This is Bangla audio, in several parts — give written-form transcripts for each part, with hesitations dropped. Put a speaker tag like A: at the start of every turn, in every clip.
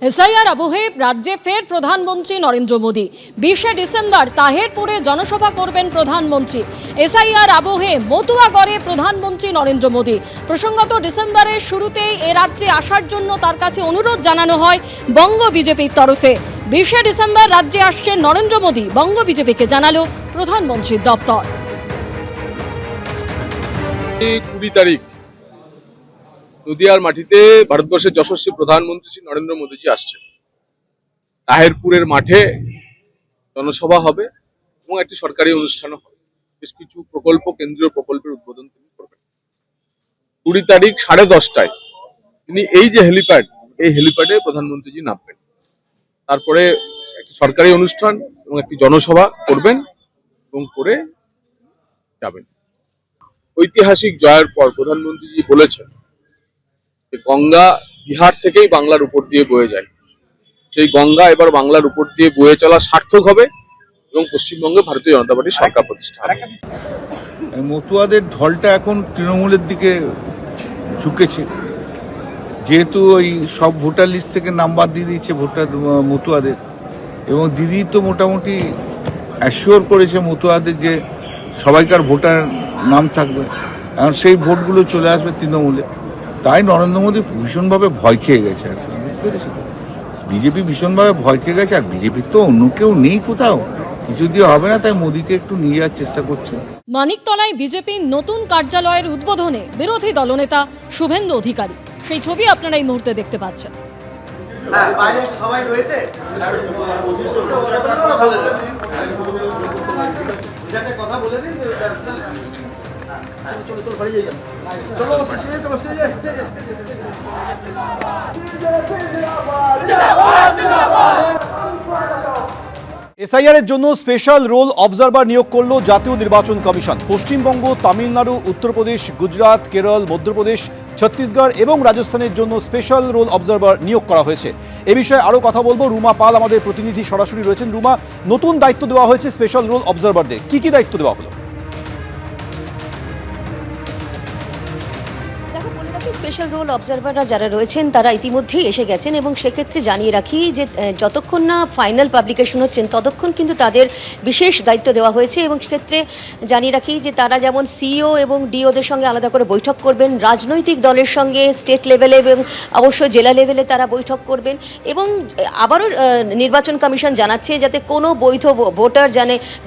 A: এসআইআর আবহে রাজ্যে ফের প্রধানমন্ত্রী নরেন্দ্র মোদী 20শে ডিসেম্বর তাহেরপুরে জনসভা করবেন প্রধানমন্ত্রী। এসআইআর আবহে মতুয়াগড়ে প্রধানমন্ত্রী নরেন্দ্র মোদী। প্রসঙ্গত ডিসেম্বরের শুরুতেই এ রাজ্যে আসার জন্য তার কাছে অনুরোধ জানানো হয় বঙ্গ বিজেপির তরফে। 20শে ডিসেম্বর রাজ্যে আসছেন নরেন্দ্র মোদী, বঙ্গ বিজেপিকে জানালো প্রধানমন্ত্রীর দপ্তর।
B: 20 তারিখ নদিয়ার মাটিতে ভারতবর্ষের যশস্বী প্রধানমন্ত্রী শ্রী নরেন্দ্র মোদীজি আসছেন। তাহেরপুরের মাঠে জনসভা হবে এবং একটি সরকারি অনুষ্ঠানও হবে। বেশ কিছু প্রকল্প, কেন্দ্রীয় প্রকল্পের উদ্বোধন তিনি করবেন। 20 তারিখ 10:30টায় তিনি এই যে হেলিপ্যাড, এই হেলিপ্যাডে প্রধানমন্ত্রীজি নামবেন। তারপরে একটি সরকারি অনুষ্ঠান এবং একটি জনসভা করবেন এবং করে যাবেন। ঐতিহাসিক জয়ের পর প্রধানমন্ত্রীজি বলেছেন গঙ্গা বিহার থেকেই বাংলার উপর দিয়ে বয়ে যায়, সেই গঙ্গা এবার বাংলার উপর দিয়ে বয়ে চলা সার্থক হবে এবং পশ্চিমবঙ্গে ভারতীয় জনতা পার্টির সরকার প্রতিষ্ঠা হবে।
C: মতুয়াদের ঢলটা এখন তৃণমূলের দিকে ঝুঁকেছে, যেহেতু ওই সব ভোটার লিস্ট থেকে নাম্বার দিয়ে দিচ্ছে ভোটার মতুয়াদের, এবং দিদি তো মোটামুটি অ্যাসিওর করেছে মতুয়াদের যে সবাইকার ভোটার নাম থাকবে, এখন সেই ভোটগুলো চলে আসবে তৃণমূলে। তাই নরেন্দ্র মোদী ভীষণভাবে ভয় খেয়ে গেছে, আর বুঝতে পেরেছি বিজেপি ভীষণভাবে ভয় খেয়ে গেছে। আর বিজেপির তো অন্য কেউ নেই কোথাও, কিছু দিয়ে হবে না, তাই মোদীকে একটু নিয়ে যাওয়ার চেষ্টা করছে।
A: মানিকতলায় বিজেপির নতুন কার্যালয়ের উদ্বোধনে বিরোধী দলনেতা শুভেন্দু অধিকারী, সেই ছবি আপনারা এই মুহূর্তে দেখতে পাচ্ছেন।
D: বাইরে সবাই রয়েছে, কথা বলে দিন।
E: এসআইআর এর জন্য স্পেশাল রোল অবজারভার নিয়োগ করল জাতীয় নির্বাচন কমিশন। পশ্চিমবঙ্গ, তামিলনাড়ু, উত্তরপ্রদেশ, গুজরাট, কেরল, মধ্যপ্রদেশ, ছত্তিশগড় এবং রাজস্থানের জন্য স্পেশাল রোল অবজারভার নিয়োগ করা হয়েছে। এ বিষয়ে আরও কথা বলবো, রুমা পাল আমাদের প্রতিনিধি সরাসরি রয়েছেন। রুমা, নতুন দায়িত্ব দেওয়া হয়েছে স্পেশাল রোল অবজারভারদের, কি কি দায়িত্ব দেওয়া হলো?
F: স্পেশাল রোল অবজারভাররা যারা রয়েছেন তারা ইতিমধ্যেই এসে গেছেন, এবং সেক্ষেত্রে জানিয়ে রাখি যে যতক্ষণ না ফাইনাল পাবলিকেশন হচ্ছেন ততক্ষণ কিন্তু তাদের বিশেষ দায়িত্ব দেওয়া হয়েছে। এবং সেক্ষেত্রে জানিয়ে রাখি যে তারা যেমন সিইও এবং ডিওদের সঙ্গে আলাদা করে বৈঠক করবেন, রাজনৈতিক দলের সঙ্গে স্টেট লেভেলে এবং অবশ্যই জেলা লেভেলে তারা বৈঠক করবেন। এবং আবারও নির্বাচন কমিশন জানাচ্ছে যাতে কোনো বৈধ ভোটার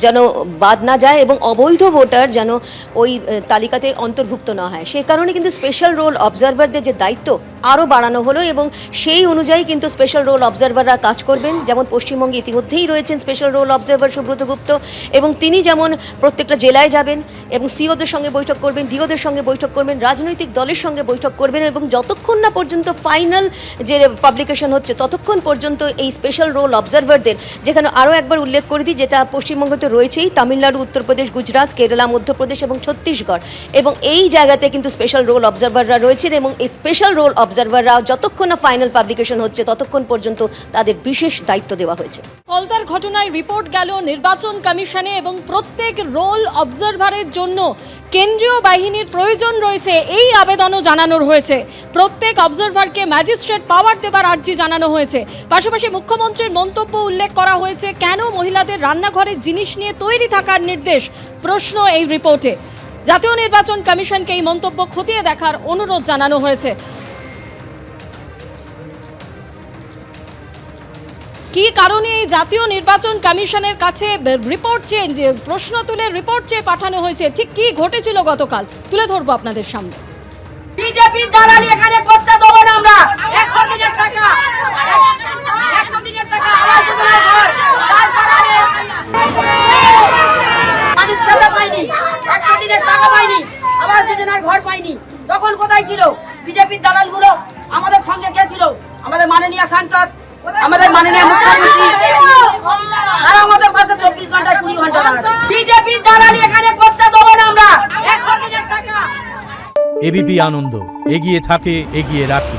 F: যেন বাদ না যায় এবং অবৈধ ভোটার যেন ওই তালিকাতে অন্তর্ভুক্ত না হয়। সে কারণে কিন্তু স্পেশাল রোল অবজারভারদের যে দায়িত্ব আরও বাড়ানো হলো, এবং সেই অনুযায়ী কিন্তু স্পেশাল রোল অবজারভাররা কাজ করবেন। যেমন পশ্চিমবঙ্গে ইতিমধ্যেই রয়েছেন স্পেশাল রোল অবজারভার সুব্রত গুপ্ত, এবং তিনি যেমন প্রত্যেকটা জেলায় যাবেন এবং সিওদের সঙ্গে বৈঠক করবেন, ডিওদের সঙ্গে বৈঠক করবেন, রাজনৈতিক দলের সঙ্গে বৈঠক করবেন, এবং যতক্ষণ না পর্যন্ত ফাইনাল যে পাবলিকেশন হচ্ছে ততক্ষণ পর্যন্ত এই স্পেশাল রোল অবজারভারদের, যেখানে আরও একবার উল্লেখ করে দিই যেটা পশ্চিমবঙ্গতে রয়েছেই তামিলনাড়ু, উত্তরপ্রদেশ, গুজরাট, কেরালা, মধ্যপ্রদেশ এবং ছত্তিশগড়, এবং এই জায়গাতে কিন্তু স্পেশাল রোল অবজারভাররা রয়েছেন। এবং এই স্পেশাল রোল অবজারভাররা যতক্ষণ না ফাইনাল পাবলিকেশন হচ্ছে ততক্ষণ পর্যন্ত তাদের বিশেষ দায়িত্ব দেওয়া হয়েছে।
A: ফলতার ঘটনায় রিপোর্ট গেল নির্বাচন কমিশনে, এবং প্রত্যেক রোল অবজারভারের জন্য কেন্দ্রীয় বাহিনীর প্রয়োজন রয়েছে এই আবেদনও জানানো হয়েছে। প্রত্যেক অবজারভারকে ম্যাজিস্ট্রেট পাওয়ার দেবার আর্জি জানানো হয়েছে। পাশাপাশি মুখ্যমন্ত্রীর মন্তব্য উল্লেখ করা হয়েছে, কেন মহিলাদের রান্নাঘরের জিনিস নিয়ে তৈরি থাকার নির্দেশ, প্রশ্ন এই রিপোর্টে। জাতীয় নির্বাচন কমিশনকে এই মন্তব্য খতিয়ে দেখার অনুরোধ জানানো হয়েছে। কি কারণে এই জাতীয় নির্বাচন কমিশনের কাছে রিপোর্ট চেয়ে, প্রশ্ন তুলে রিপোর্ট চেয়ে পাঠানো হয়েছে, ঠিক কি ঘটেছিল গতকাল তুলে ধরবো আপনাদের সামনে।
G: বিজেপি দালালি এখানে করতে দেবো না আমরা। 100 দিনের টাকা, 100 দিনের টাকা আবাস যোজনার ঘর, তারপরে মানুষ টাকা পাইনি, 100 দিনের টাকা পাইনি, আবাস যোজনার ঘর পাইনি। তখন কোথায় ছিল বিজেপির দালালগুলো? আমাদের সঙ্গে কে ছিল? আমাদের মাননীয় সাংসদ, আমাদের মাননীয় মুখ্যমন্ত্রী, তারা আমাদের পাশে 24 ঘন্টা 20 ঘন্টা দাঁড়াচ্ছে। বিজেপি দালালি এখানে করতে দেবো না আমরা। 100 দিনের টাকা।
H: এবিপি আনন্দ, এগিয়ে থাকে, এগিয়ে রাখে।